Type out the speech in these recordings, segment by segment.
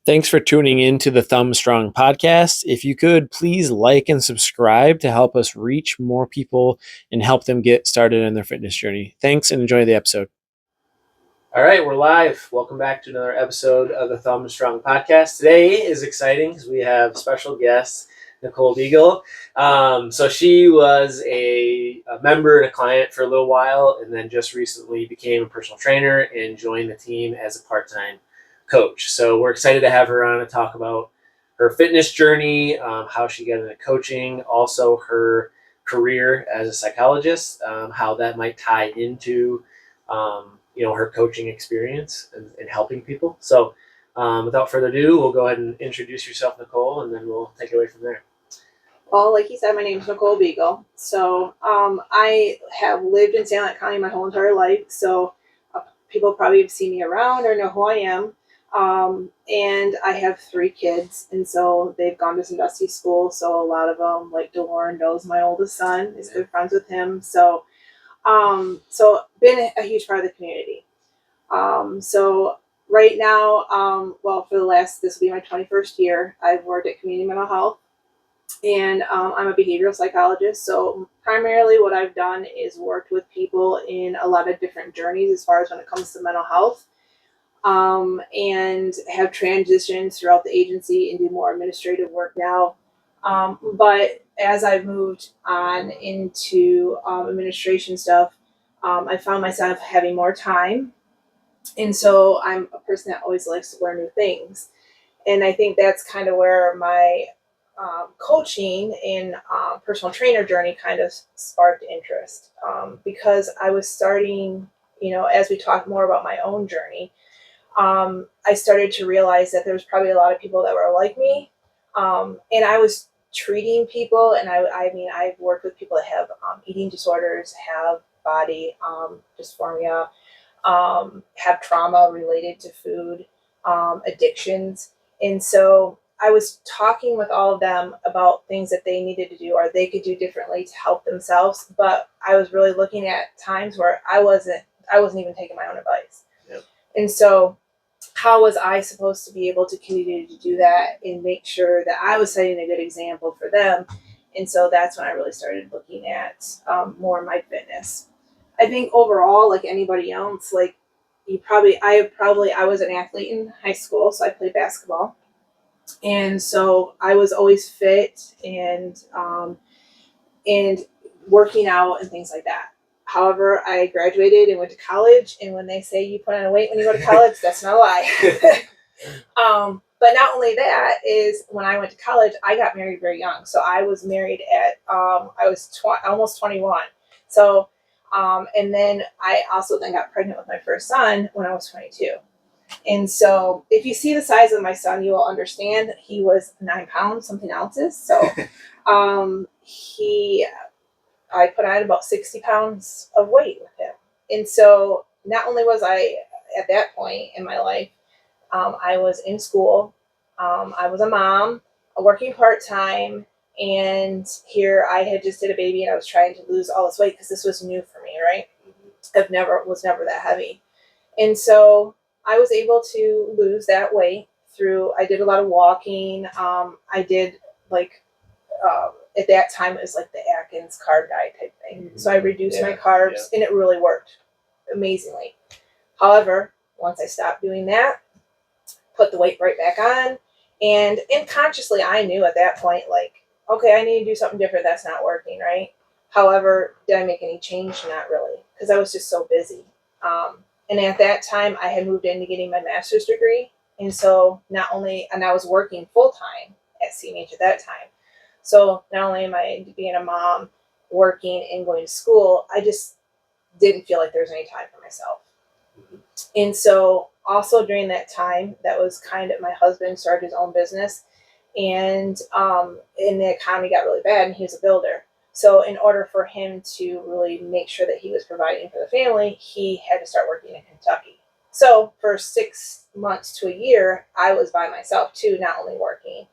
Thanks for tuning in to the Thumb Strong podcast. If you could, please like and subscribe to help us reach more people and help them get started in their fitness journey. Thanks and enjoy the episode. All right, we're live. Welcome back to another episode of the Thumb Strong podcast. Today is exciting because we have special guest, Nicole Beagle. So she was a member and a client for a little while and then just recently became a personal trainer and joined the team as a part-time coach. So we're excited to have her on to talk about her fitness journey, how she got into coaching, also her career as a psychologist, how that might tie into her coaching experience and helping people. So without further ado, we'll go ahead and introduce yourself, Nicole, and then we'll take it away from there. Well, like you said, my name is Nicole Beagle. So I have lived in San Luis County my whole entire life. So people probably have seen me around or know who I am. And I have 3 kids, and so they've gone to some dusty school. So a lot of them, like DeLorean knows my oldest son, is good friends with him. So been a huge part of the community. So right now, this will be my 21st year. I've worked at community mental health, and I'm a behavioral psychologist. So primarily what I've done is worked with people in a lot of different journeys as far as when it comes to mental health, and have transitioned throughout the agency and do more administrative work now. But as I've moved on into administration stuff, I found myself having more time. And so I'm a person that always likes to learn new things. And I think that's kind of where my coaching and personal trainer journey kind of sparked interest, because I was starting, as we talk more about my own journey, I started to realize that there was probably a lot of people that were like me. And I was treating people, and I've worked with people that have eating disorders, have body dysphoria, have trauma related to food, addictions. And so I was talking with all of them about things that they needed to do or they could do differently to help themselves. But I was really looking at times where I wasn't even taking my own advice. Yep. And so how was I supposed to be able to continue to do that and make sure that I was setting a good example for them? And so that's when I really started looking at more of my fitness. I think overall, like anybody else, like I was an athlete in high school, so I played basketball. And so I was always fit and working out and things like that. However, I graduated and went to college, and when they say you put on weight when you go to college, that's not a lie. But not only that is when I went to college, I got married very young. So I was married at almost 21. So and then I also then got pregnant with my first son when I was 22. And so if you see the size of my son, you will understand he was 9 pounds, something ounces. So I put on about 60 pounds of weight with him. And so not only was I at that point in my life, I was in school, I was a mom, working part-time, and here I had just did a baby and I was trying to lose all this weight because this was new for me, right? Was never that heavy. And so I was able to lose that weight I did a lot of walking. I did at that time it was like the Atkins carb diet type thing. Mm-hmm. So I reduced my carbs and it really worked amazingly. However, once I stopped doing that, put the weight right back on, and unconsciously I knew at that point, like, okay, I need to do something different. That's not working, right? However, did I make any change? Not really, because I was just so busy. And at that time, I had moved into getting my master's degree, and so I was working full time at CMH at that time. So not only am I being a mom, working and going to school, I just didn't feel like there was any time for myself. Mm-hmm. And so also during that time, that was kind of my husband started his own business, and the economy got really bad, and he was a builder. So in order for him to really make sure that he was providing for the family, he had to start working in Kentucky. So for 6 months to a year, I was by myself too, not only working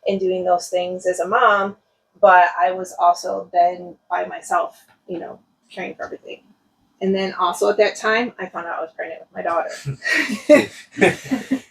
and doing those things as a mom, but I was also then by myself, caring for everything. And then also at that time, I found out I was pregnant with my daughter.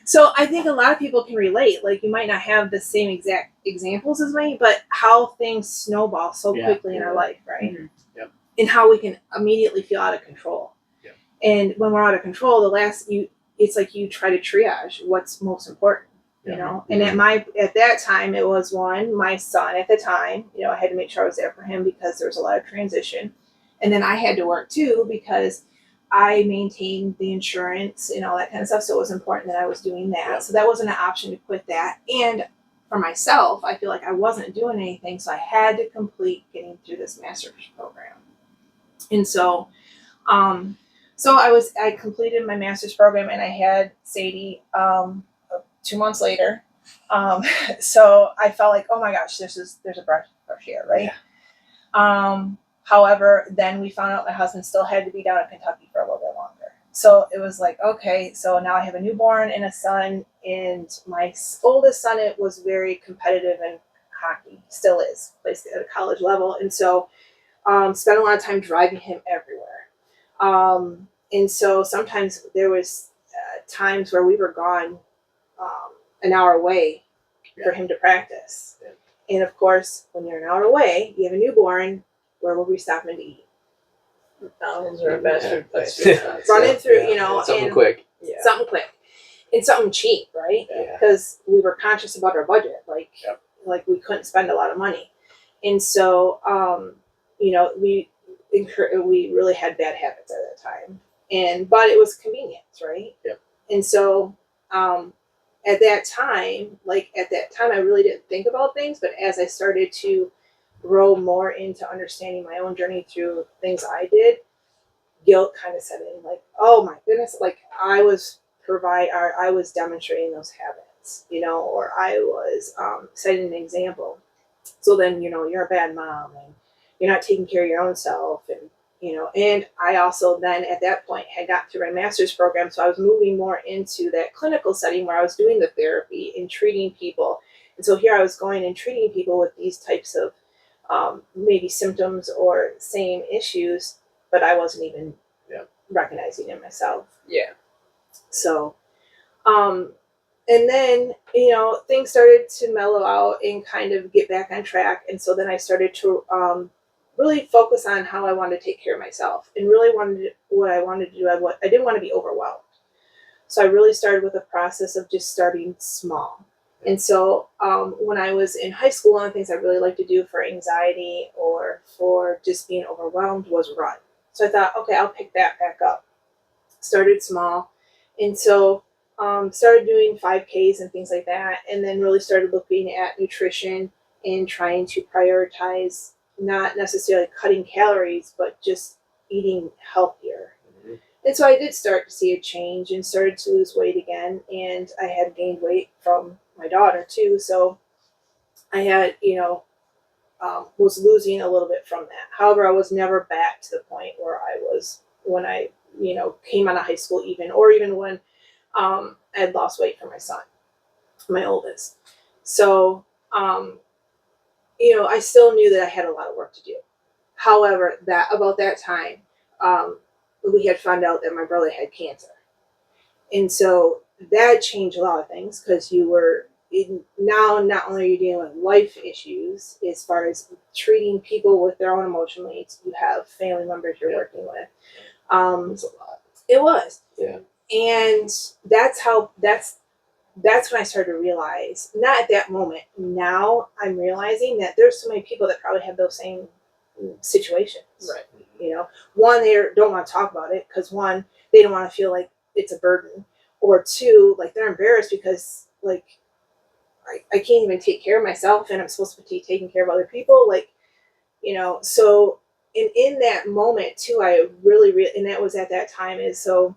So I think a lot of people can relate. Like, you might not have the same exact examples as me, but how things snowball so quickly in our life, right? Mm-hmm. Yep. And how we can immediately feel out of control. Yep. And when we're out of control, it's like you try to triage what's most important. You know, and at that time, it was my son at the time, you know, I had to make sure I was there for him because there was a lot of transition. And then I had to work too because I maintained the insurance and all that kind of stuff. So it was important that I was doing that. Yep. So that wasn't an option to quit that. And for myself, I feel like I wasn't doing anything. So I had to complete getting through this master's program. And so, I completed my master's program and I had Sadie, 2 months later. So I felt like, oh my gosh, there's a breath of fresh air, right? Yeah. However, then we found out my husband still had to be down in Kentucky for a little bit longer. So it was like, okay, so now I have a newborn and a son, and my oldest son, it was very competitive in hockey, still is, plays at a college level. And so spent a lot of time driving him everywhere. And so sometimes there was times where we were gone an hour away for him to practice. Yeah. And of course, when you're an hour away, you have a newborn, where will we stop in to eat? McDonald's or a fast food place. Running through, you know. Something quick. Yeah. Something quick. And something cheap, right? Because we were conscious about our budget. Like we couldn't spend a lot of money. And so, you know, we really had bad habits at that time. But it was convenience, right? Yep. And so, at that time, I really didn't think about things, but as I started to grow more into understanding my own journey through things I did, guilt kind of set in. Like, oh my goodness, like I was demonstrating those habits, you know, or I was setting an example. So then, you know, you're a bad mom and you're not taking care of your own self, and you know, and I also then at that point had got through my master's program. So I was moving more into that clinical setting where I was doing the therapy and treating people. And so here I was going and treating people with these types of maybe symptoms or same issues, but I wasn't even recognizing it myself. Yeah. So, and then, you know, things started to mellow out and kind of get back on track. And so then I started to really focus on how I wanted to take care of myself and really what I wanted to do. I didn't want to be overwhelmed. So I really started with a process of just starting small. And so when I was in high school, one of the things I really liked to do for anxiety or for just being overwhelmed was run. So I thought, okay, I'll pick that back up. Started small. And so started doing 5Ks and things like that. And then really started looking at nutrition and trying to prioritize not necessarily cutting calories, but just eating healthier. Mm-hmm. And so I did start to see a change and started to lose weight again. And I had gained weight from my daughter too. So I had, you know, was losing a little bit from that. However, I was never back to the point where I was when I, you know, came out of high school or even when I had lost weight for my son, my oldest. So, you know, I still knew that I had a lot of work to do. However, about that time, we had found out that my brother had cancer. And so that changed a lot of things because now not only are you dealing with life issues as far as treating people with their own emotional needs, you have family members you're working with. It's a lot. It was. Yeah. And that's when I started to realize, not at that moment, now I'm realizing that there's so many people that probably have those same situations. Right. You know, one, they don't want to talk about it because one, they don't want to feel like it's a burden, or two, like they're embarrassed because like I can't even take care of myself and I'm supposed to be taking care of other people. Like, you know, so in that moment too, I really, and that was at that time is so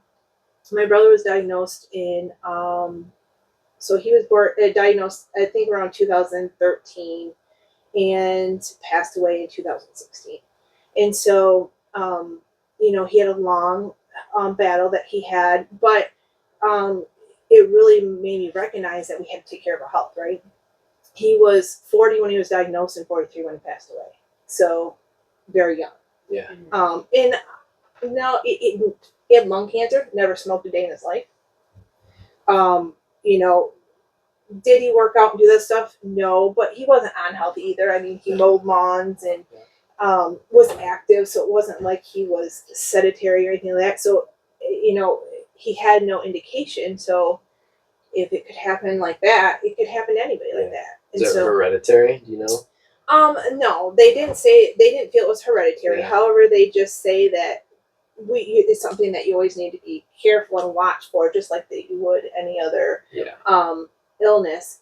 my brother was diagnosed in, so he was diagnosed, I think around 2013 and passed away in 2016. And so, you know, he had a long battle that he had, but it really made me recognize that we had to take care of our health, right? He was 40 when he was diagnosed and 43 when he passed away. So very young. Yeah. And No, he had lung cancer, never smoked a day in his life. You know, did he work out and do that stuff? No, but he wasn't unhealthy either. I mean, he mowed lawns and was active, so it wasn't like he was sedentary or anything like that. So, he had no indication. So, if it could happen like that, it could happen to anybody like that. Is it hereditary? Do you know? No, they didn't feel it was hereditary. Yeah. However, they just say that it's something that you always need to be careful and watch for, just like that you would any other illness.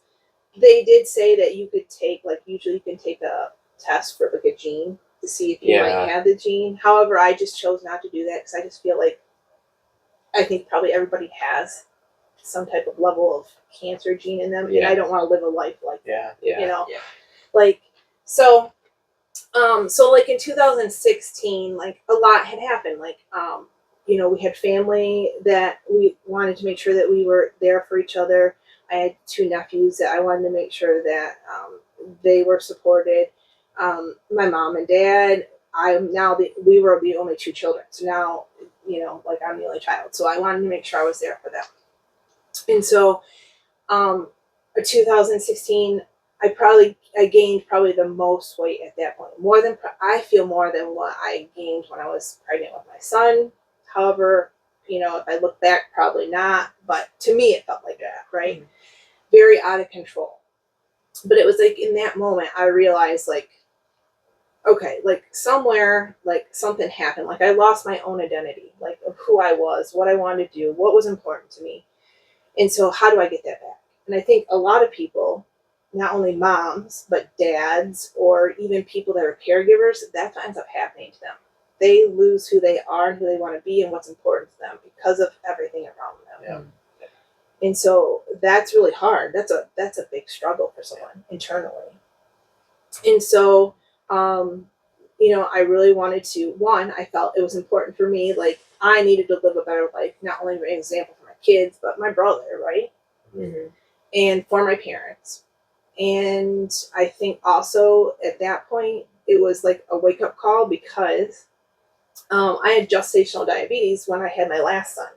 They did say that you could take, like, usually you can take a test for like a gene to see if you might have the gene. However, I just chose not to do that because I just feel like I think probably everybody has some type of level of cancer gene in them, and I don't want to live a life like that. Like so. So like in 2016, like a lot had happened. Like, we had family that we wanted to make sure that we were there for each other. I had 2 nephews that I wanted to make sure that they were supported. My mom and dad. We were the only 2 children. So now, like I'm the only child. So I wanted to make sure I was there for them. And so, 2016. I gained probably the most weight at that point. I feel more than what I gained when I was pregnant with my son. However, if I look back, probably not. But to me, it felt like that, right? Mm-hmm. Very out of control. But it was like in that moment, I realized like, okay, like somewhere, like something happened. Like I lost my own identity, like of who I was, what I wanted to do, what was important to me. And so how do I get that back? And I think a lot of people, not only moms, but dads, or even people that are caregivers, that's what ends up happening to them. They lose who they are and who they want to be and what's important to them because of everything around them. Yeah. And so that's really hard. That's a big struggle for someone internally. And so, I really wanted to, I felt it was important for me, like I needed to live a better life, not only an example for my kids, but my brother, right? Mm-hmm. And for my parents. And I think also at that point, it was like a wake-up call because I had gestational diabetes when I had my last son.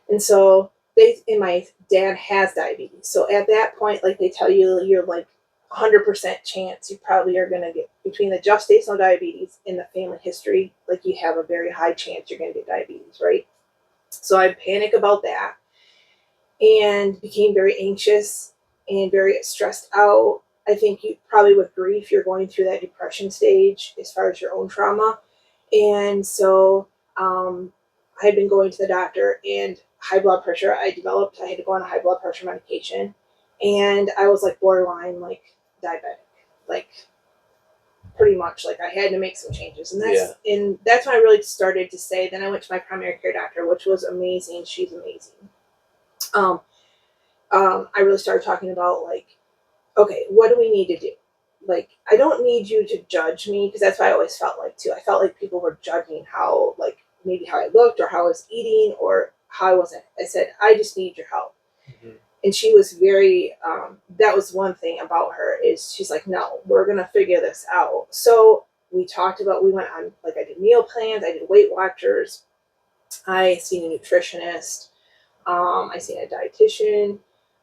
And so my dad has diabetes. So at that point, like they tell you, you're like 100% chance you probably are going to get, between the gestational diabetes and the family history, like you have a very high chance you're going to get diabetes, right? So I panicked about that and became very anxious and very stressed out. I think you probably with grief, you're going through that depression stage as far as your own trauma. And so I had been going to the doctor, and high blood pressure, I had to go on a high blood pressure medication. And I was like borderline like diabetic, like pretty much like I had to make some changes. And that's when I really started to say, then I went to my primary care doctor, which was amazing. She's amazing. I really started talking about like, okay, what do we need to do? Like, I don't need you to judge me, because that's what I always felt like too. I felt like people were judging how, like, maybe how I looked or how I was eating or how I wasn't. I said, I just need your help. Mm-hmm. And she was very, that was one thing about her, is she's like, no, we're going to figure this out. So we went on, like, I did meal plans, I did Weight Watchers, I seen a nutritionist, I seen a dietitian,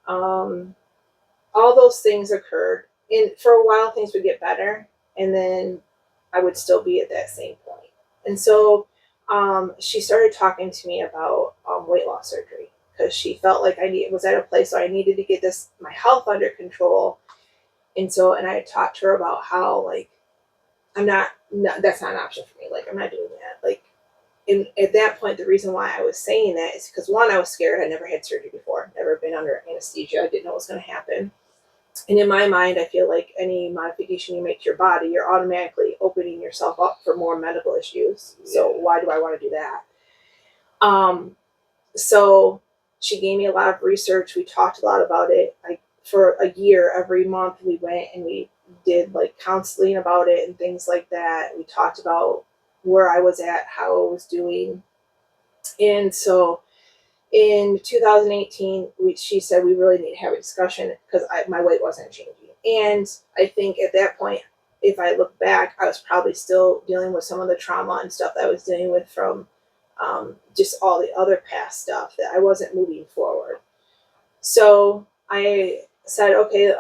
all those things occurred. And for a while, things would get better, and then I would still be at that same point. And so she started talking to me about weight loss surgery, because she felt like I was at a place where I needed to get my health under control. And I had talked to her about how, like, that's not an option for me. Like, I'm not doing that. Like, and at that point, the reason why I was saying that is because, one, I was scared. I'd never had surgery before, never been under anesthesia. I didn't know what was going to happen. And in my mind, I feel like any modification you make to your body, you're automatically opening yourself up for more medical issues. So why do I want to do that? So she gave me a lot of research. We talked a lot about it. For a year, every month we went and we did like counseling about it and things like that. We talked about where I was at, how I was doing. And so in 2018, she said we really need to have a discussion, because my weight wasn't changing. And I think at that point, if I look back, I was probably still dealing with some of the trauma and stuff that I was dealing with from just all the other past stuff that I wasn't moving forward. So I said, okay,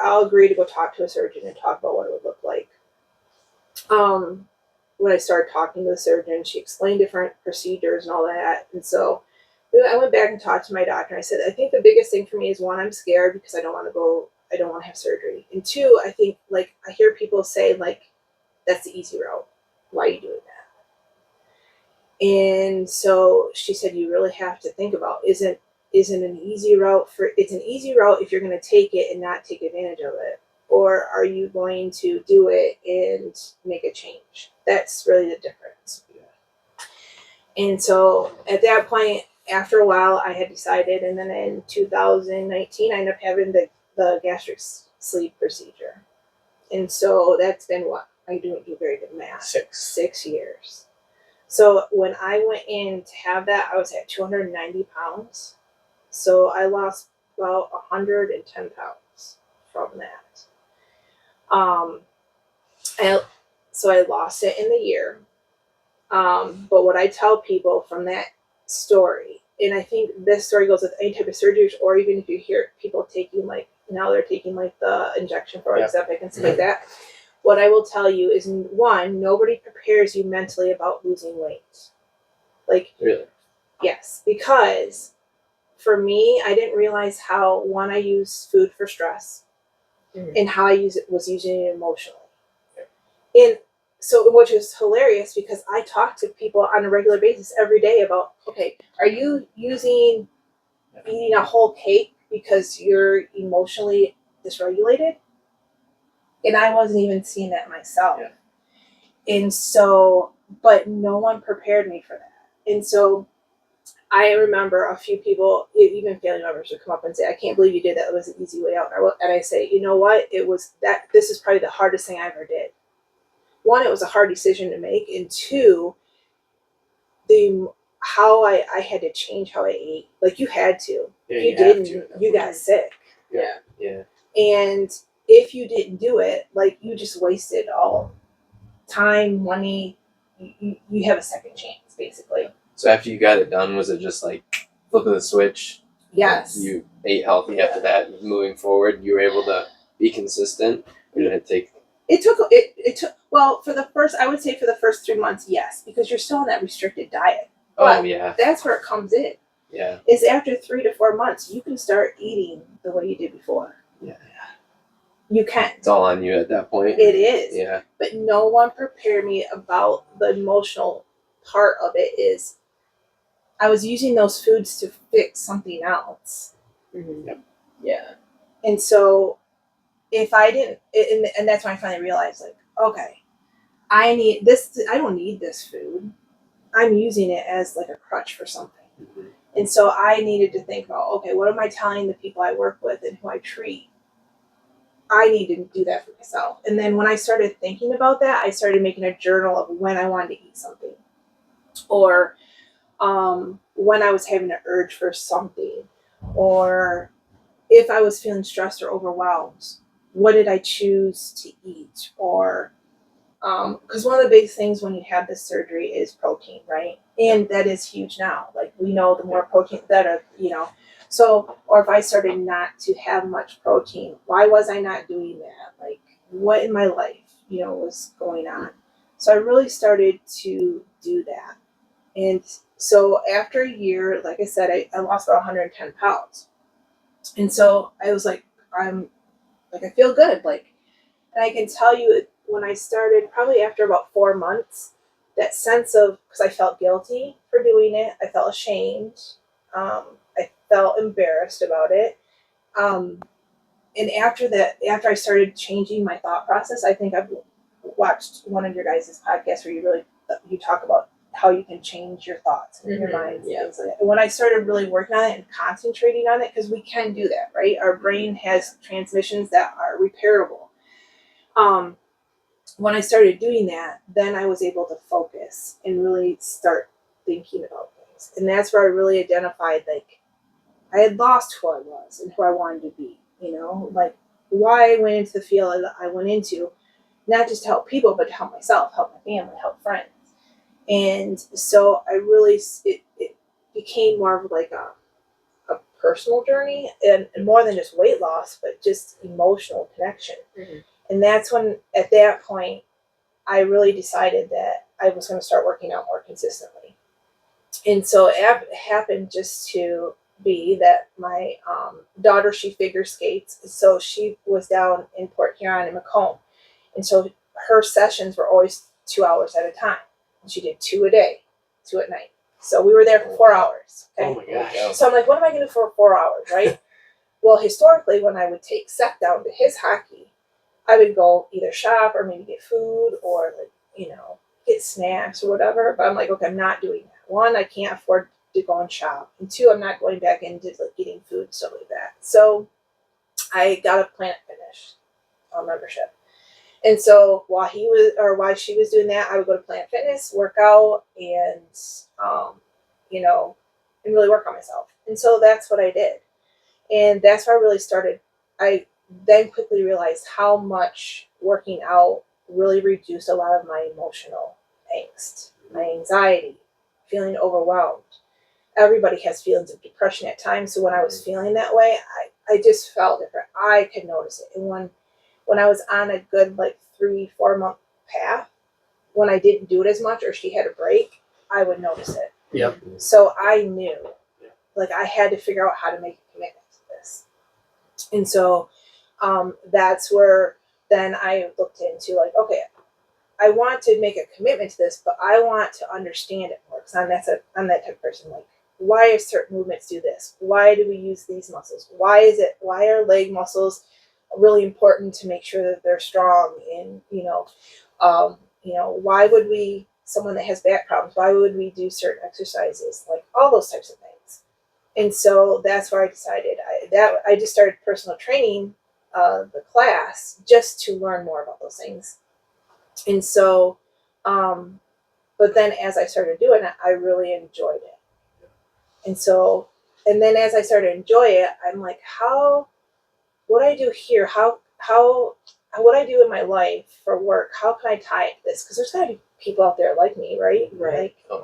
I'll agree to go talk to a surgeon and talk about what it would look like. When I started talking to the surgeon, she explained different procedures and all that. And so I went back and talked to my doctor. And I said, I think the biggest thing for me is, one, I'm scared because I don't want to have surgery. And two, I think, like, I hear people say, like, that's the easy route. Why are you doing that? And so she said, you really have to think about, isn't an easy route it's an easy route if you're going to take it and not take advantage of it. Or are you going to do it and make a change? That's really the difference. Yeah. And so at that point, after a while, I had decided, and then in 2019, I ended up having the gastric sleeve procedure. And so that's been what? I don't do very good math. 6 years. So when I went in to have that, I was at 290 pounds. So I lost about 110 pounds from that. So I lost it in the year. But what I tell people from that story, and I think this story goes with any type of surgeries, or even if you hear people taking, like, now they're taking, like, the injection for Ozempic and stuff like that. What I will tell you is, one, nobody prepares you mentally about losing weight. Like, Really? Yes, because for me, I didn't realize how, one, I use food for stress, and how I was using it emotionally. And so, which is hilarious, because I talk to people on a regular basis every day about, okay, are you eating a whole cake because you're emotionally dysregulated? And I wasn't even seeing that myself. Yeah. And so, but no one prepared me for that. And so I remember a few people, even family members, would come up and say, I can't believe you did that. It was an easy way out. And I say, you know what? This is probably the hardest thing I ever did. One, it was a hard decision to make. And two, how I had to change how I ate. Like, you had to. Yeah, if you didn't, you got sick. Yeah. Yeah. And if you didn't do it, like, you just wasted all time, money. You have a second chance, basically. So after you got it done, was it just like flipping the switch? Yes. You ate healthy after that. Moving forward, you were able to be consistent. Or did it take? It took well, for the first 3 months, yes, because you're still on that restricted diet. But yeah. That's where it comes in. Yeah. Is after 3 to 4 months, you can start eating the way you did before. Yeah. You can. It's all on you at that point. It is. Yeah. But no one prepared me about the emotional part of it. Is I was using those foods to fix something else. Mm-hmm. Yep. Yeah. And so if I didn't, and that's when I finally realized, like, okay, I need this. I don't need this food. I'm using it as like a crutch for something. Mm-hmm. And so I needed to think about, okay, what am I telling the people I work with and who I treat? I need to do that for myself. And then when I started thinking about that, I started making a journal of when I wanted to eat something, or when I was having an urge for something, or if I was feeling stressed or overwhelmed, what did I choose to eat? Or because one of the big things when you have this surgery is protein, right? And that is huge now. Like, we know the more protein, better, So, or if I started not to have much protein, why was I not doing that? Like, what in my life, was going on? So I really started to do that. And so after a year, like I said, I lost about 110 pounds. And so I was like, I feel good. Like, and I can tell you, when I started, probably after about 4 months, that sense of, because I felt guilty for doing it, I felt ashamed, I felt embarrassed about it. And after I started changing my thought process, I think I've watched one of your guys' podcasts where you talk about how you can change your thoughts and your mind. Yeah. And when I started really working on it and concentrating on it, because we can do that, right? Our brain has transmissions that are repairable. When I started doing that, then I was able to focus and really start thinking about things. And that's where I really identified, like, I had lost who I was and who I wanted to be, like, why I went into the field I went into, not just to help people, but to help myself, help my family, help friends. And so I really, it became more of like a personal journey, and more than just weight loss, but just emotional connection. Mhm. And that's when, at that point, I really decided that I was going to start working out more consistently. And so it happened just to be that my daughter, she figure skates. So she was down in Port Huron and Macomb. And so her sessions were always 2 hours at a time. And she did 2 a day, 2 at night. So we were there for 4 hours. Okay? Oh my gosh. So I'm like, what am I going to do for 4 hours, right? Well, historically, when I would take Seth down to his hockey, I would go either shop or maybe get food or, like, get snacks or whatever. But I'm like, okay, I'm not doing that. One, I can't afford to go and shop. And two, I'm not going back into like getting food and stuff like that. So I got a Planet Fitness membership. And so while she was doing that, I would go to Planet Fitness, work out, and and really work on myself. And so that's what I did. And that's where I really started. I then quickly realized how much working out really reduced a lot of my emotional angst, my anxiety, feeling overwhelmed. Everybody has feelings of depression at times. So when I was feeling that way, I just felt different. I could notice it. And when I was on a good 3-4 month path, when I didn't do it as much or she had a break, I would notice it. Yep. So I knew, I had to figure out how to make a commitment to this. And so that's where then I looked into okay, I want to make a commitment to this, but I want to understand it more, because I'm that type of person. Why do certain movements do this? Why do we use these muscles? Why are leg muscles really important to make sure that they're strong? And why would someone that has back problems, why would we do certain exercises? All those types of things. And so that's where I decided I just started personal training, the class, just to learn more about those things. And so, but then as I started doing it, I really enjoyed it. And then as I started to enjoy it, I'm like, what I do here, what I do in my life for work, how can I tie it to this? Because there's got to be people out there like me, right? Right. A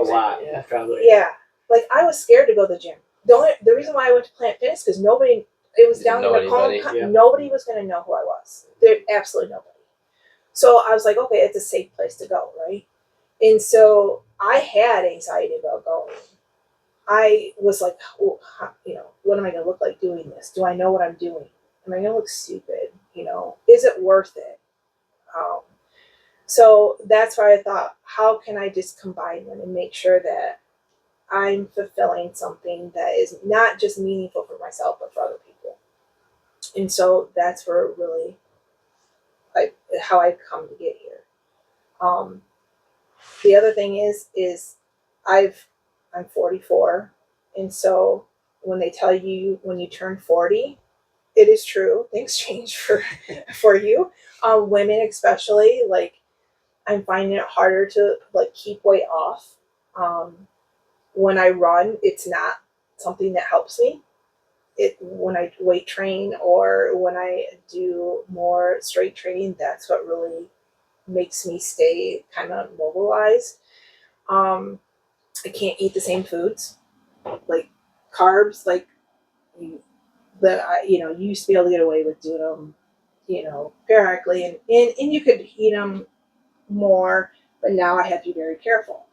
lot, yeah, probably. Yeah. I was scared to go to the gym. The reason why I went to Planet Fitness, because it was down in Macomb. Yeah. Nobody was going to know who I was. There, absolutely nobody. So I was like, okay, it's a safe place to go, right? And so I had anxiety about going. I was like, well, what am I going to look like doing this? Do I know what I'm doing? Am I going to look stupid? Is it worth it? So that's why I thought, how can I just combine them and make sure that I'm fulfilling something that is not just meaningful for myself, but for other people. And so that's where really, how I come to get here. The other thing is I'm 44, and so when they tell you when you turn 40, it is true. Things change for you, women especially. I'm finding it harder to keep weight off. When I run, it's not something that helps me. When I weight train or when I do more strength training, that's what really makes me stay kind of mobilized. I can't eat the same foods, like carbs. You used to be able to get away with doing them, periodically, and you could eat them more, but now I have to be very careful,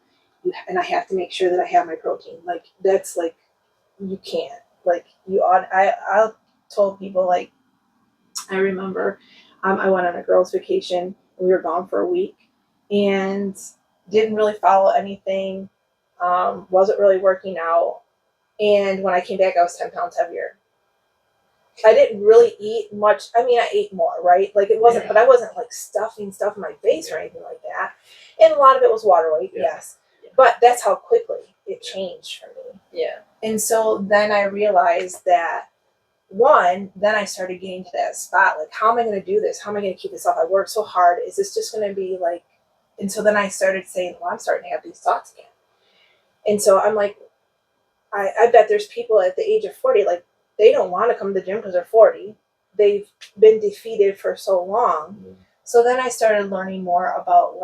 and I have to make sure that I have my protein. That's you can't you ought. I told people I remember I went on a girls' vacation. We were gone for a week and didn't really follow anything. Wasn't really working out. And when I came back, I was 10 pounds heavier. I didn't really eat much. I mean, I ate more, right? It wasn't, but I wasn't stuffing stuff in my face or anything like that. And a lot of it was water weight, yes. But that's how quickly it changed for me. Yeah. And so then I realized that, then I started getting to that spot, how am I going to do this? How am I going to keep this up? I worked so hard. Is this just going to be and so then I started saying, well, I'm starting to have these thoughts again. And so I'm like, I bet there's people at the age of 40, they don't want to come to the gym because they're 40. They've been defeated for so long. Mm-hmm. So then I started learning more about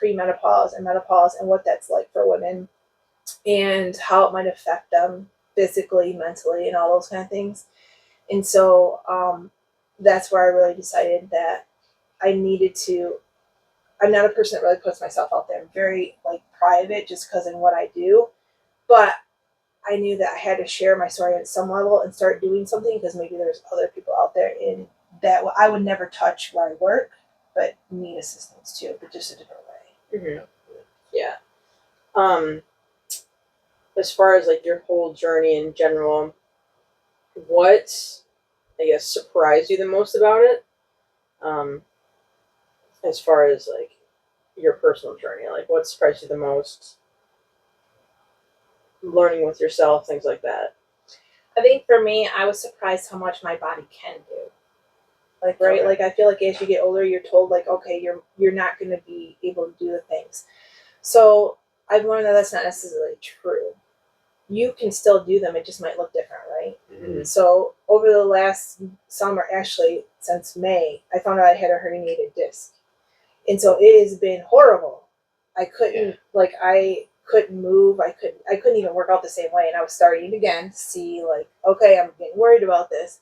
premenopause and menopause and what that's like for women and how it might affect them physically, mentally, and all those kind of things. And so that's where I really decided that I needed to. I'm not a person that really puts myself out there. I'm very like private just because in what I do. But I knew that I had to share my story at some level and start doing something because maybe there's other people out there in that I would never touch where I work, but need assistance too, but just a different way. Mm-hmm. Yeah. As far as like your whole journey in general, what I guess surprised you the most about it? As far as like your personal journey, like what surprised you the most? Learning with yourself, things like that. I think for me, I was surprised how much my body can do. Like, right, Okay. like I feel like as you get older, you're told like, okay, you're not going to be able to do the things. So I've learned that that's not necessarily true. You can still do them; it just might look different, right? Mm-hmm. So over the last summer, actually since May, I found out I had a herniated disc, and so it has been horrible. I couldn't move. I couldn't even work out the same way, and I was starting again to see like, okay, I'm getting worried about this.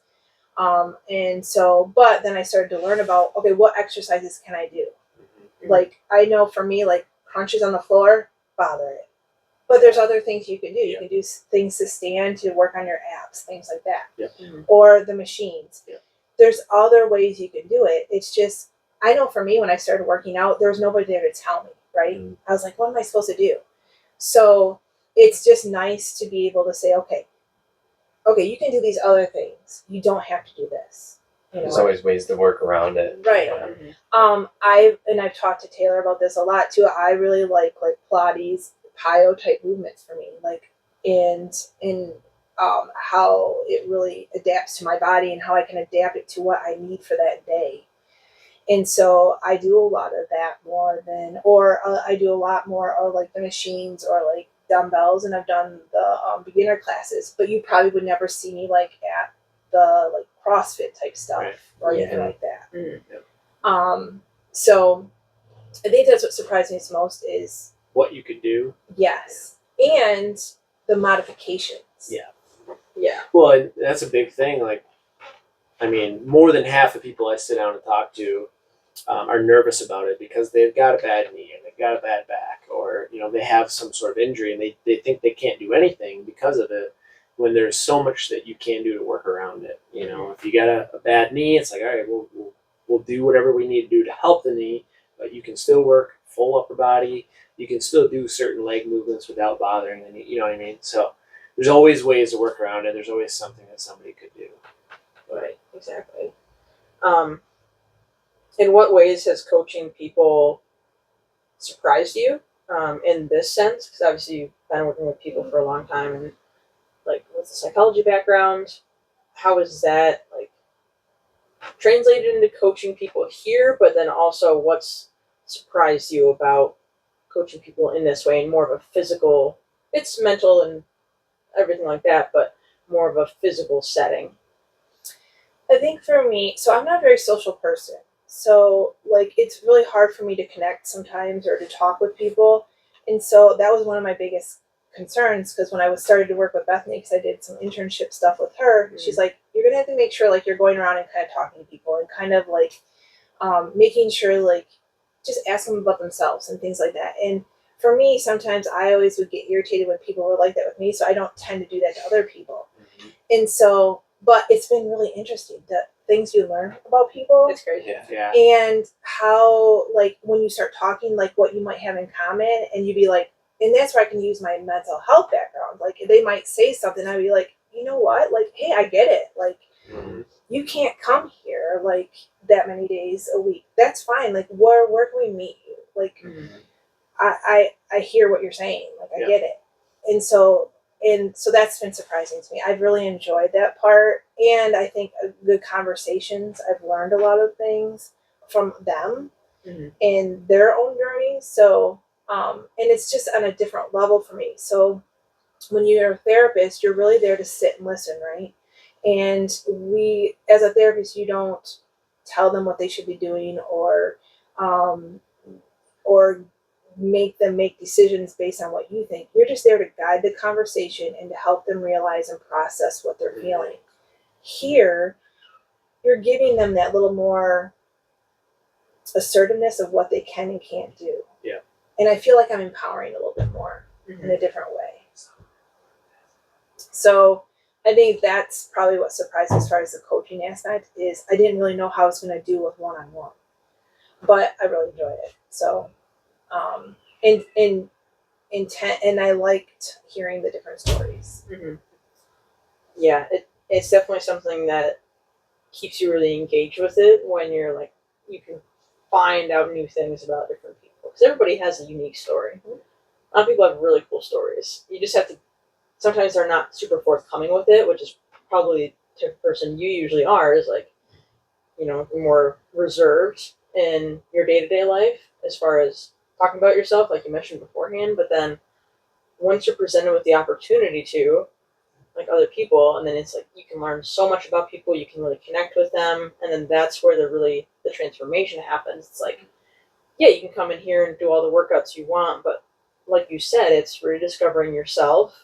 And so, but then I started to learn about, okay, what exercises can I do? Mm-hmm. Like, I know for me, like crunches on the floor bother it. But there's other things you can do. You can do things to stand to work on your abs, things like that. Mm-hmm. Or the machines. Yeah. There's other ways you can do it. It's just, I know for me, when I started working out, there was nobody there to tell me, right? Mm-hmm. I was like, what am I supposed to do? So it's just nice to be able to say, okay, you can do these other things. You don't have to do this. You know? There's always ways to work around it. Right. Mm-hmm. I've talked to Taylor about this a lot too. I really like Pilates, plyo type movements for me, like in how it really adapts to my body and how I can adapt it to what I need for that day. And so I do a lot of that more than, or I do a lot more of like the machines or like dumbbells, and I've done the beginner classes. But you probably would never see me like at the like CrossFit type stuff Right. or anything Yeah. like that. Mm-hmm. So I think that's what surprised me the most is What you could do. yes, and the modifications. Yeah. Yeah. Well, and that's a big thing. Like, I mean, more than half the people I sit down and talk to are nervous about it because they've got a bad knee and they've got a bad back, or they have some sort of injury and they think they can't do anything because of it. When there's so much that you can do to work around it. If you got a bad knee, it's like, all right, we'll do whatever we need to do to help the knee, but you can still work full upper body. You can still do certain leg movements without bothering the knee. You know what I mean? So there's always ways to work around it. There's always something that somebody could do. Right. Exactly. In what ways has coaching people surprised you in this sense? Because obviously you've been working with people for a long time, and like with the psychology background, how is that like translated into coaching people here? But then also, what's surprised you about coaching people in this way, and more of a physical? It's mental and everything like that, but more of a physical setting. I think for me, so I'm not a very social person. So like it's really hard for me to connect sometimes or to talk with people. And so that was one of my biggest concerns because when I was started to work with Bethany, because I did some internship stuff with her, she's like, you're gonna have to make sure like you're going around and kind of talking to people and kind of like making sure like just ask them about themselves and things like that. And for me, sometimes I always would get irritated when people were like that with me, so I don't tend to do that to other people. Mm-hmm. And so, but it's been really interesting the things you learn about people. It's crazy. Yeah. And how, like, when you start talking, like, what you might have in common, and you'd be like, and that's where I can use my mental health background. Like, they might say something, I'd be like, you know what? Like, hey, I get it. Like, Mm-hmm. you can't come here, like, that many days a week. That's fine. Like, where can we meet you? Like, Mm-hmm. I hear what you're saying. Like, I get it. And so that's been surprising to me. I've really enjoyed that part. And I think good conversations, I've learned a lot of things from them in their own journeys. So, and it's just on a different level for me. So when you're a therapist, you're really there to sit and listen, right? And as a therapist, you don't tell them what they should be doing or make them make decisions based on what you think. You're just there to guide the conversation and to help them realize and process what they're feeling. Here, you're giving them that little more assertiveness of what they can and can't do. Yeah. And I feel like I'm empowering a little bit more in a different way. So I think that's probably what surprised me as far as the coaching aspect is I didn't really know how I was going to do with one-on-one, but I really enjoyed it. So, and I liked hearing the different stories. Mm-hmm. Yeah, it's definitely something that keeps you really engaged with it when you're like, you can find out new things about different people. Because everybody has a unique story. A lot of people have really cool stories. You just have to, sometimes they're not super forthcoming with it, which is probably the person you usually are, is like, you know, more reserved in your day-to-day life as far as talking about yourself, like you mentioned beforehand. But then once you're presented with the opportunity to, like other people, and then it's like you can learn so much about people, you can really connect with them, and then that's where the transformation happens. It's like, yeah, you can come in here and do all the workouts you want, but like you said, it's rediscovering yourself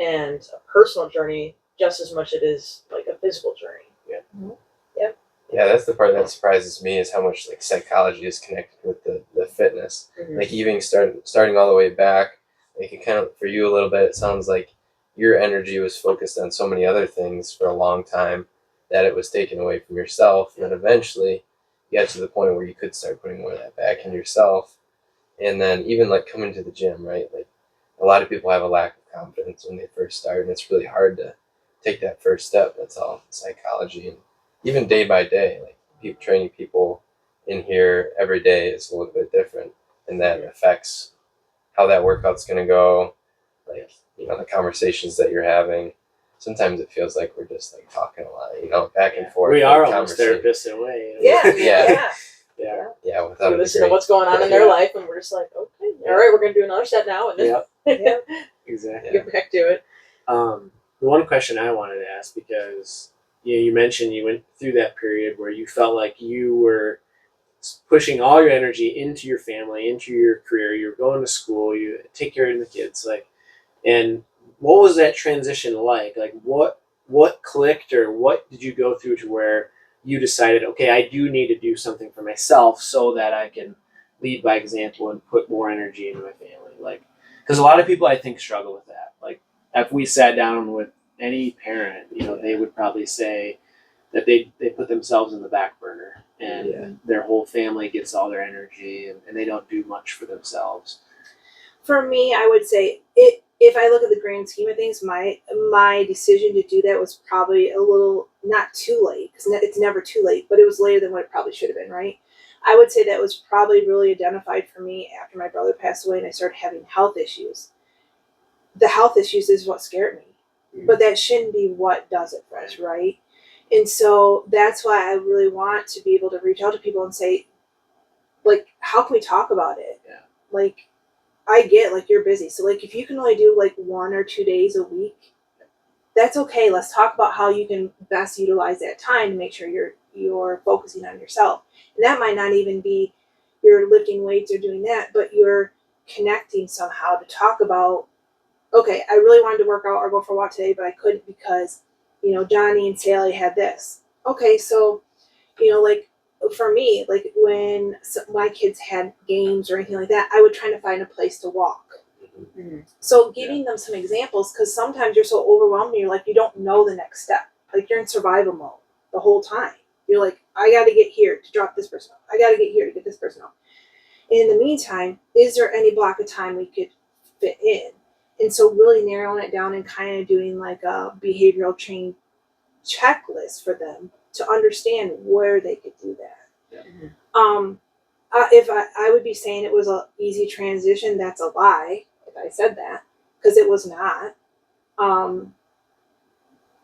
and a personal journey just as much as it is like a physical journey. Yeah. Mm-hmm. Yep. Yeah, that's the part that surprises me is how much like psychology is connected with the fitness. Mm-hmm. Like even starting all the way back, like it kind of for you a little bit. It sounds like your energy was focused on so many other things for a long time that it was taken away from yourself, and then eventually you got to the point where you could start putting more of that back into yourself. And then even like coming to the gym, right? Like a lot of people have a lack of confidence when they first start, and it's really hard to take that first step. That's all psychology, and even day by day, like training people in here every day is a little bit different, and that affects how that workout's going to go. Like, you know, the conversations that you're having. Sometimes it feels like we're just like talking a lot, you know, back and forth. We like are almost therapists in a way. Yeah. Yeah. Yeah. Yeah, without We a listen to degree. what's going on in their life, and we're just like, okay, all right, we're going to do another set now, and then Yeah, exactly. get back to it. The one question I wanted to ask, because you mentioned you went through that period where you felt like you were pushing all your energy into your family, into your career. You were going to school, you take care of the kids, like, and what was that transition like? Like, what clicked, or what did you go through to where you decided, okay, I do need to do something for myself so that I can lead by example and put more energy into my family? Like, because a lot of people I think struggle with that. Like, if we sat down with any parent, you know, they would probably say that they put themselves in the back burner, and their whole family gets all their energy, and they don't do much for themselves. For me, I would say if I look at the grand scheme of things, my decision to do that was probably a little not too late, because it's never too late, but it was later than what it probably should have been, right? I would say that was probably really identified for me after my brother passed away and I started having health issues. The health issues is what scared me, but that shouldn't be what does it for us, right? And so that's why I really want to be able to reach out to people and say, like, how can we talk about it? Yeah. Like, I get, like, you're busy. So, like, if you can only do, like, 1 or 2 days a week, that's okay. Let's talk about how you can best utilize that time to make sure you're focusing on yourself. And that might not even be you're lifting weights or doing that, but you're connecting somehow to talk about, okay, I really wanted to work out or go for a walk today, but I couldn't because, you know, Johnny and Sally had this. Okay, so, you know, like, for me, like when my kids had games or anything like that, I would try to find a place to walk. Mm-hmm. So giving them some examples, because sometimes you're so overwhelmed and you're like, you don't know the next step. Like you're in survival mode the whole time. You're like, I got to get here to drop this person off. I got to get here to get this person off. And in the meantime, is there any block of time we could fit in? And so really narrowing it down and kind of doing like a behavioral change checklist for them to understand where they could do that. Yeah. If I would be saying it was an easy transition, that's a lie if I said that, because it was not.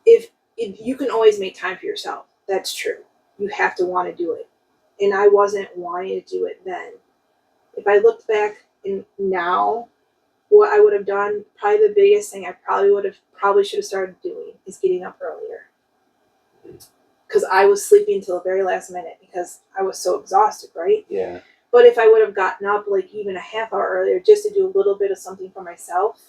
If you can always make time for yourself, that's true. You have to want to do it. And I wasn't wanting to do it then. If I looked back and now, what I would have done, probably the biggest thing I probably should have started doing is getting up earlier. Because I was sleeping until the very last minute because I was so exhausted, right? Yeah. But if I would have gotten up like even a half hour earlier just to do a little bit of something for myself,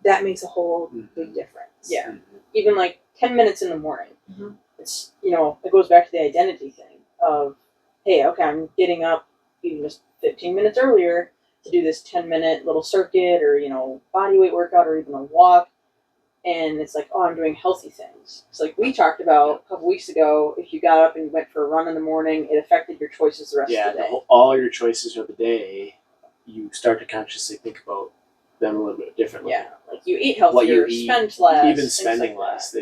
that makes a whole big difference. Yeah. Even like 10 minutes in the morning. Mhm. It's, it goes back to the identity thing of, hey, okay, I'm getting up even just 15 minutes earlier to do this 10-minute little circuit or, body weight workout or even a walk. And it's like, oh, I'm doing healthy things. It's like we talked about a couple weeks ago, if you got up and you went for a run in the morning, it affected your choices the rest of the day. All your choices of the day, you start to consciously think about them a little bit differently. Yeah, like you eat healthier, what you eat, spend less, even spending like less.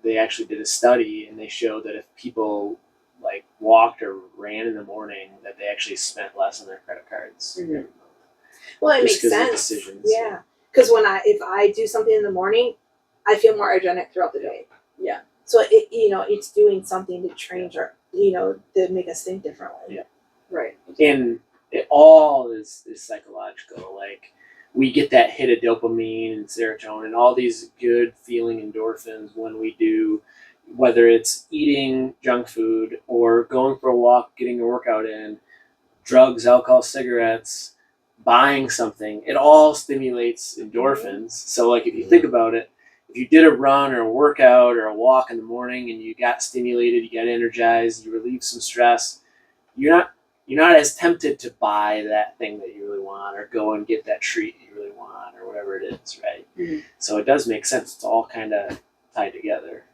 They actually did a study and they showed that if people like walked or ran in the morning, that they actually spent less on their credit cards. Mm-hmm. Well, it just makes sense. Decisions. Yeah, because if I do something in the morning, I feel more energetic throughout the day. Yeah. So it's doing something to change our, to make us think differently. Yeah. Right. And it all is psychological. Like we get that hit of dopamine and serotonin, all these good feeling endorphins when we do, whether it's eating junk food or going for a walk, getting a workout in, drugs, alcohol, cigarettes, buying something. It all stimulates endorphins. So like if you think about it, if you did a run or a workout or a walk in the morning and you got stimulated, you got energized, you relieved some stress, you're not as tempted to buy that thing that you really want or go and get that treat you really want or whatever it is, right? Mm-hmm. So it does make sense. It's all kind of tied together,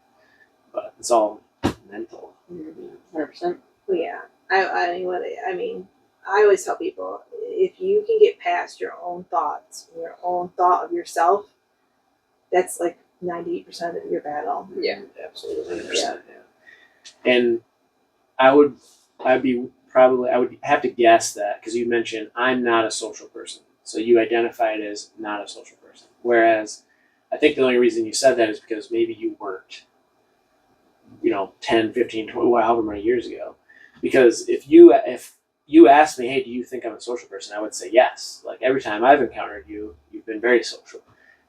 but it's all mental. 100%. Well, yeah. I always tell people, if you can get past your own thoughts, your own thought of yourself, that's like 98% of your battle. Yeah, absolutely, 100%. Yeah. And I would have to guess that because you mentioned I'm not a social person, so you identified as not a social person. Whereas I think the only reason you said that is because maybe you weren't, 10, 15, 20, however many years ago. Because if you asked me, hey, do you think I'm a social person? I would say yes. Like every time I've encountered you, you've been very social.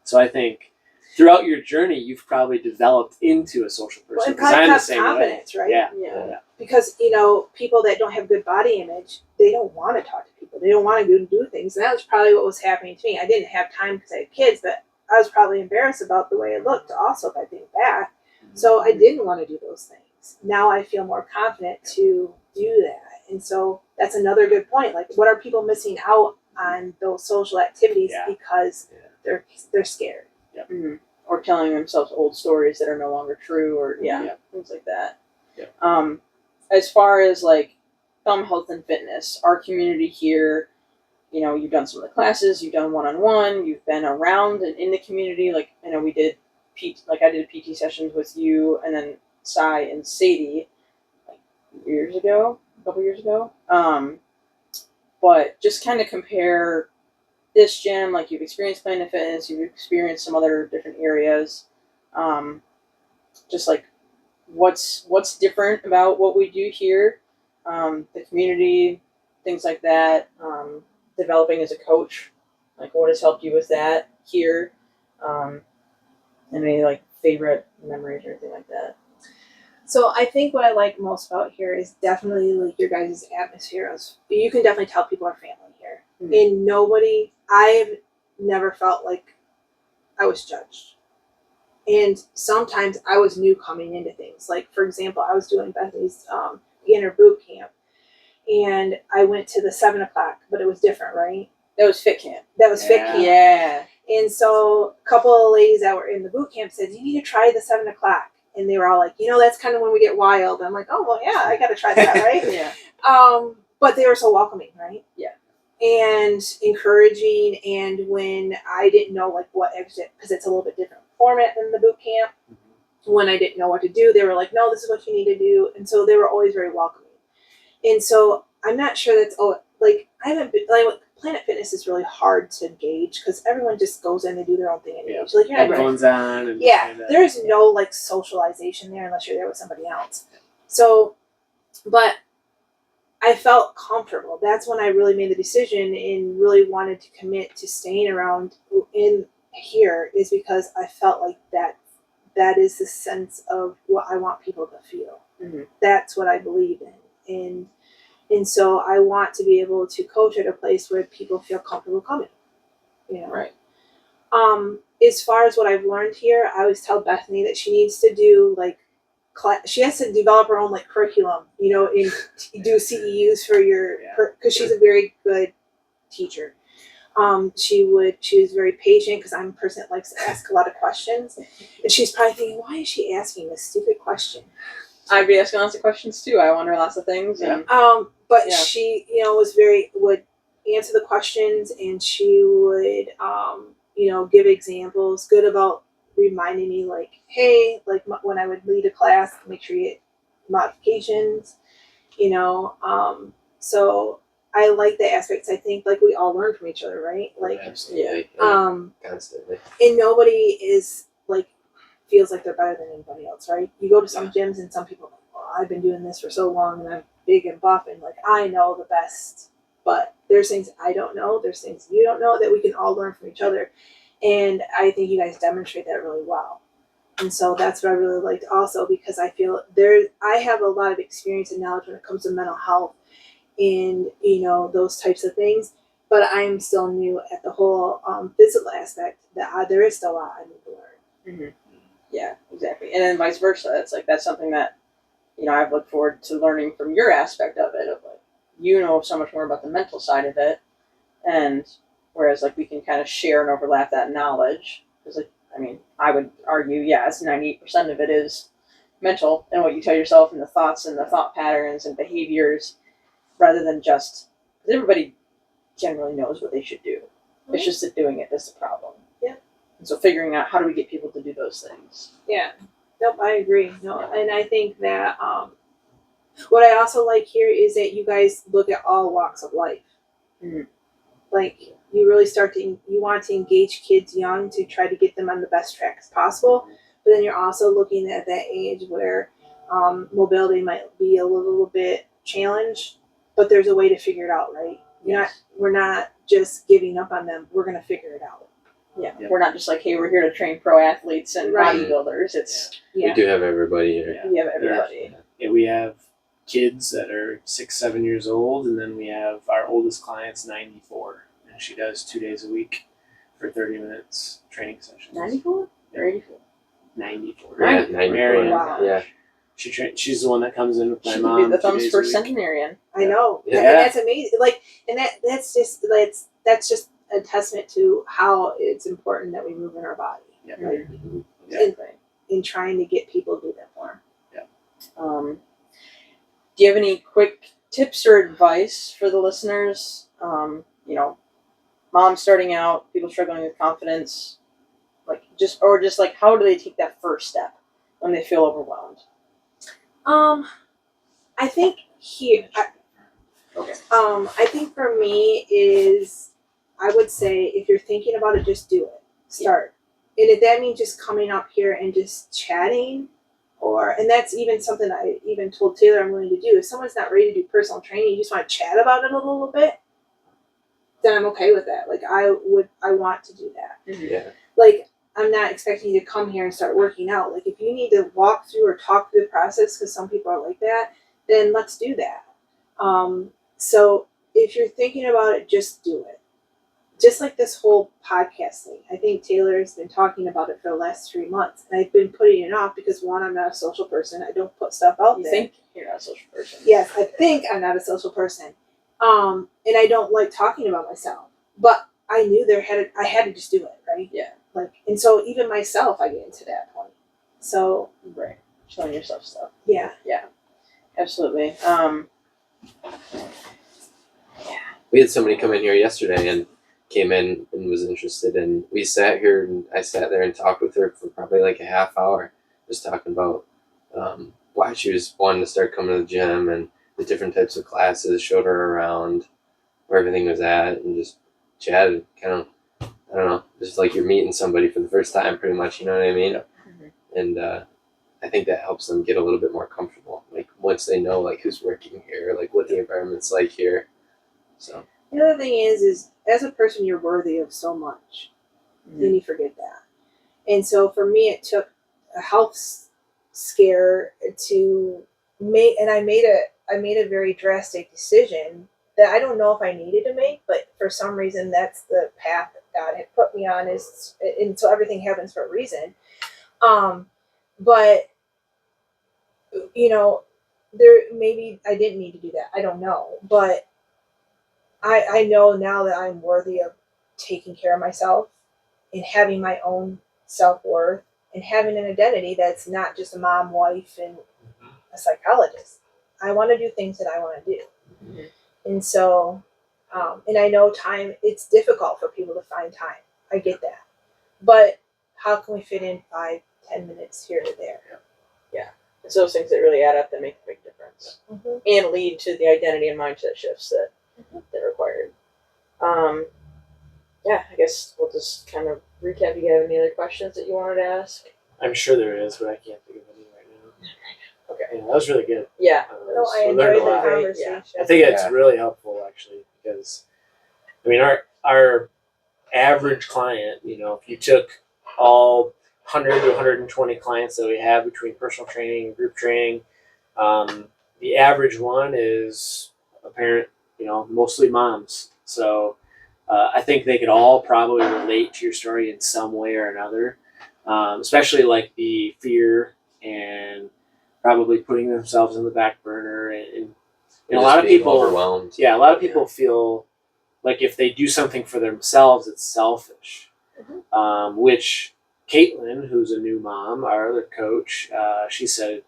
So I think throughout your journey, you've probably developed into a social person. Well, and I'm have the same confidence, way. right? Yeah. Because people that don't have good body image, they don't want to talk to people. They don't want to go and do things. And that was probably what was happening to me. I didn't have time because I had kids, but I was probably embarrassed about the way it looked also if I think back. So I didn't want to do those things. Now I feel more confident to do that. And so that's another good point. Like, what are people missing out on those social activities because they're scared? Yep. Mm-hmm. Or telling themselves old stories that are no longer true, or things like that. Yep. As far as like Thumb Health and Fitness, our community here, you've done some of the classes, you've done one-on-one, you've been around and in the community. Like, we did I did PT sessions with you and then Sai and Sadie like a couple years ago. But just kind of compare this gym, like you've experienced Planet Fitness, you've experienced some other different areas. Just like what's different about what we do here, the community, things like that. Developing as a coach, like what has helped you with that here, and any like favorite memories or anything like that. So I think what I like most about here is definitely like your guys' atmosphere. You can definitely tell people are family here. Mm-hmm. And I've never felt like I was judged. And sometimes I was new coming into things. Like, for example, I was doing Bethany's beginner boot camp. And I went to the 7 o'clock, but it was different, right? That was fit camp. Fit camp. Yeah. And so a couple of ladies that were in the boot camp said, you need to try the 7 o'clock. And they were all like, that's kind of when we get wild. I'm like, oh, well, yeah, I got to try that, right? Yeah. But they were so welcoming, right? Yeah. And encouraging. And when I didn't know like what exit, because it's a little bit different format than the boot camp. Mm-hmm. When I didn't know what to do, they were like, no, this is what you need to do. And so they were always very welcoming. And so I'm not sure that's, I haven't been, Planet Fitness is really hard to gauge because everyone just goes in and do their own thing. Yeah. Like, you're not headphones on. And there's no like socialization there unless you're there with somebody else. So, but I felt comfortable. That's when I really made the decision and really wanted to commit to staying around in here, is because I felt like that is the sense of what I want people to feel. Mm-hmm. That's what I believe in. And And so I want to be able to coach at a place where people feel comfortable coming, you know. Right. As far as what I've learned here, I always tell Bethany that she needs to do like she has to develop her own like curriculum, you know, and do CEUs for your because she's a very good teacher. She was very patient because I'm a person that likes to ask a lot of questions, and she's probably thinking, why is she asking this stupid question? I'd be asking lots of questions too. I wonder lots of things. And but she, you know, would answer the questions, and she would, you know, give examples. Good about reminding me, like, hey, like when I would lead a class, make sure you get modifications, you know. So I like the aspects. I think like we all learn from each other, right? Like, Absolutely. Constantly. and nobody is like feels like they're better than anybody else, right? You go to some gyms and some people are like, well, I've been doing this for so long and I'm big and buff and like I know the best, but there's things I don't know, there's things you don't know that we can all learn from each other. And I think you guys demonstrate that really well. And so that's what I really liked also, because I feel I have a lot of experience and knowledge when it comes to mental health and, you know, those types of things. But I'm still new at the whole physical aspect that there is still a lot I need to learn. Mm-hmm. Yeah, exactly. And then vice versa. It's like that's something that, you know, I've looked forward to learning from your aspect of it. Of like, you know so much more about the mental side of it, and whereas like we can kind of share and overlap that knowledge. Because like, I mean, I would argue, yes, 98% of it is mental and what you tell yourself and the thoughts and the thought patterns and behaviors, rather than just because everybody generally knows what they should do. Mm-hmm. It's just that doing it is the problem. Yeah. And so figuring out how do we get people to do those things. Yeah. Nope, I agree. No, and I think that what I also like here is that you guys look at all walks of life. Mm-hmm. Like you really you want to engage kids young to try to get them on the best track as possible. But then you're also looking at that age where mobility might be a little bit challenged, but there's a way to figure it out, right? We're not just giving up on them. We're going to figure it out. Yeah. We're not just like, hey, we're here to train pro athletes and bodybuilders. It's we do have everybody here. We have everybody. Yeah, we have kids that are 6, 7 years old, and then we have our oldest client's 94, and she does 2 days a week for 30 minutes training sessions. 94 or 84? 94. Yeah, 94. Marion. Wow. Yeah. She's the one that comes in with my She mom. could be the 2 thumb's days first a week. centenarian. I know. Yeah. And that's amazing. Like, and that's just a testament to how it's important that we move in our body. Yeah. Right? Exactly. In trying to get people to do that more. Yeah. Do you have any quick tips or advice for the listeners? You know, moms starting out, people struggling with confidence, like just like how do they take that first step when they feel overwhelmed? I think I think for me is I would say if you're thinking about it, just do it. Start. And if that means just coming up here and just chatting, and that's even something I even told Taylor I'm willing to do. If someone's not ready to do personal training, you just want to chat about it a little bit, then I'm okay with that. Like I want to do that. Mm-hmm. Yeah. Like I'm not expecting you to come here and start working out. Like if you need to walk through or talk through the process because some people are like that, then let's do that. So if you're thinking about it, just do it. Just like this whole podcast thing. I think Taylor has been talking about it for the last 3 months. And I've been putting it off because one, I'm not a social person. I don't put stuff out there. You think you're not a social person? Yes, I think I'm not a social person. And I don't like talking about myself. But I knew I had to just do it, right? Yeah. Like, and so even myself, I get into that point. So right, showing yourself stuff. Yeah. Yeah. Absolutely. We had somebody come in here yesterday and came in and was interested, and we sat here and I sat there and talked with her for probably like a half hour, just talking about why she was wanting to start coming to the gym and the different types of classes, showed her around where everything was at, and just chatted, kind of, I don't know, just like you're meeting somebody for the first time pretty much, you know what I mean? Mm-hmm. And I think that helps them get a little bit more comfortable, like once they know like who's working here, like what the environment's like here. So the other thing is as a person, you're worthy of so much. Mm-hmm. And you forget that. And so for me, it took a health scare to make, and I made I made a very drastic decision that I don't know if I needed to make, but for some reason that's the path that God had put me on, and so everything happens for a reason. But there, maybe I didn't need to do that. I don't know, but I know now that I'm worthy of taking care of myself and having my own self-worth and having an identity that's not just a mom, wife, and a psychologist. I want to do things that I want to do. Mhm. And so, and I know it's difficult for people to find time. I get that. But how can we fit in 5-10 minutes here or there? It's those things that really add up that make a big difference Mm-hmm. and lead to the identity and mindset shifts that are required. Yeah, I guess we'll just kind of recap. Do you have any other questions that you wanted to ask? I'm sure there is, but I can't think of any right now. Okay. Yeah, that was really good. Yeah. No, I we learned enjoyed a the lot. conversation. I think it's Yeah. really helpful actually because, I mean, our average client, if you took all 100 to 120 clients that we have between personal training and group training, the average one is a parent, mostly moms. So I think they could all probably relate to your story in some way or another, especially like the fear and probably putting themselves in the back burner. And a lot of people, overwhelmed. yeah, a lot of people feel like if they do something for themselves, it's selfish. Which Caitlin, who's a new mom, our other coach, she said,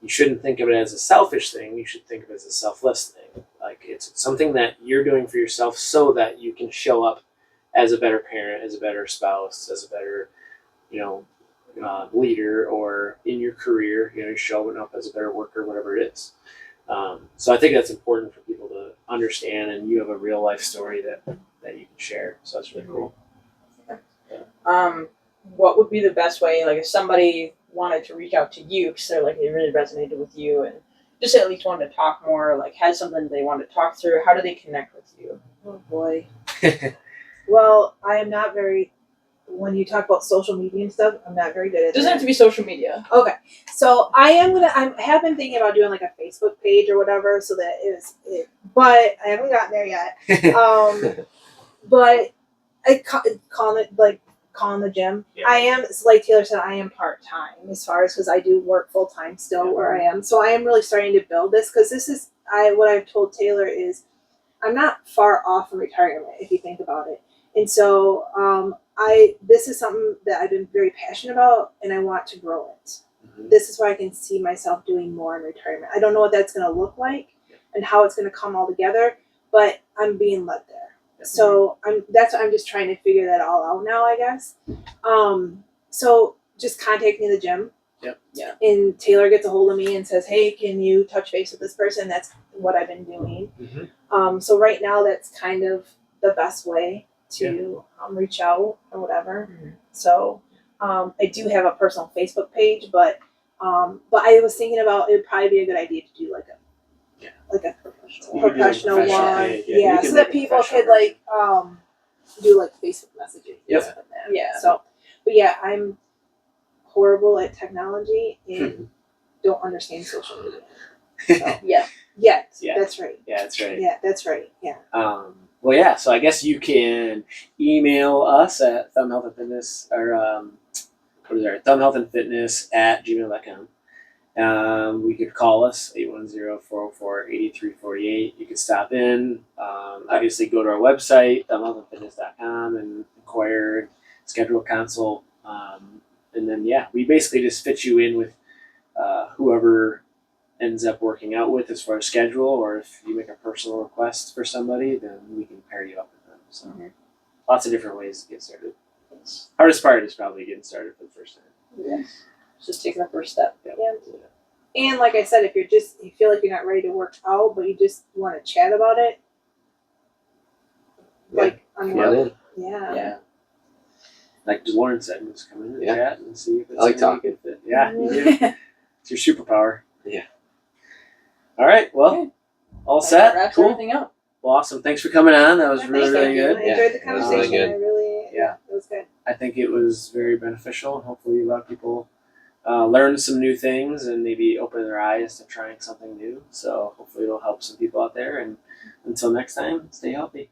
you shouldn't think of it as a selfish thing. You should think of it as a selfless thing. Like it's something that you're doing for yourself so that you can show up as a better parent, as a better spouse, as a better, leader, or in your career, you're showing up as a better worker, whatever it is. So I think that's important for people to understand, and you have a real life story that you can share. So that's really cool. What would be the best way, like if somebody wanted to reach out to you because they're like, they really resonated with you and just at least wanted to talk more, like had something they wanted to talk through, how do they connect with you? Oh boy. Well, I am not when you talk about social media and stuff, I'm not very good at it. It doesn't have to be social media. Okay. So I have been thinking about doing like a Facebook page or whatever so that but I haven't gotten there yet. But calling the gym. Yeah. I am, like Taylor said, I am part-time as far as because I do work full-time still where I am. So I am really starting to build this because this is, what I've told Taylor is I'm not far off from retirement if you think about it. And so this is something that I've been very passionate about and I want to grow it. Mm-hmm. This is why I can see myself doing more in retirement. I don't know what that's going to look like and how it's going to come all together, but I'm being led there. So I'm just trying to figure that all out now, I guess. So just contact me at the gym. Yep. Yeah. And Taylor gets a hold of me and says, "Hey, can you touch base with this person?" That's what I've been doing. Mm-hmm. So right now, that's kind of the best way to reach out or whatever. Mm-hmm. So I do have a personal Facebook page, but I was thinking about it would probably be a good idea to do like a professional one. Page, yeah, so that people could like do like Facebook messaging. Yep. Yeah. So, but yeah, I'm horrible at technology and don't understand social media. So, yeah. That's right. Yeah, that's right. Yeah, that's right. Yeah. Well, yeah. So I guess you can email us at thumbhealthandfitness or thumbhealthandfitness@gmail.com. We could call us 810-404-8348. You could stop in. Obviously, go to our website, thumbhealthandfitness.com, and inquire, schedule a consult. And then, we basically just fit you in with whoever ends up working out with as far as schedule, or if you make a personal request for somebody, then we can pair you up with them. So lots of different ways to get started. Hardest part is probably getting started for the first time. Yes. Just taking the first step. Yep. Yeah. And like I said, if you feel like you're not ready to work out, but you just want to chat about it, like Yeah. Like Lauren said, just come in and chat and see if it's I like talking. Fit. Yeah, you do. It's your superpower. Yeah. All right. Well, all set. Wraps Cool. everything up. Well, awesome. Thanks for coming on. That was really, really good. I enjoyed the conversation. Really good. It was good. I think it was very beneficial. Hopefully, a lot of people learn some new things and maybe open their eyes to trying something new. So hopefully it'll help some people out there. And until next time, stay healthy.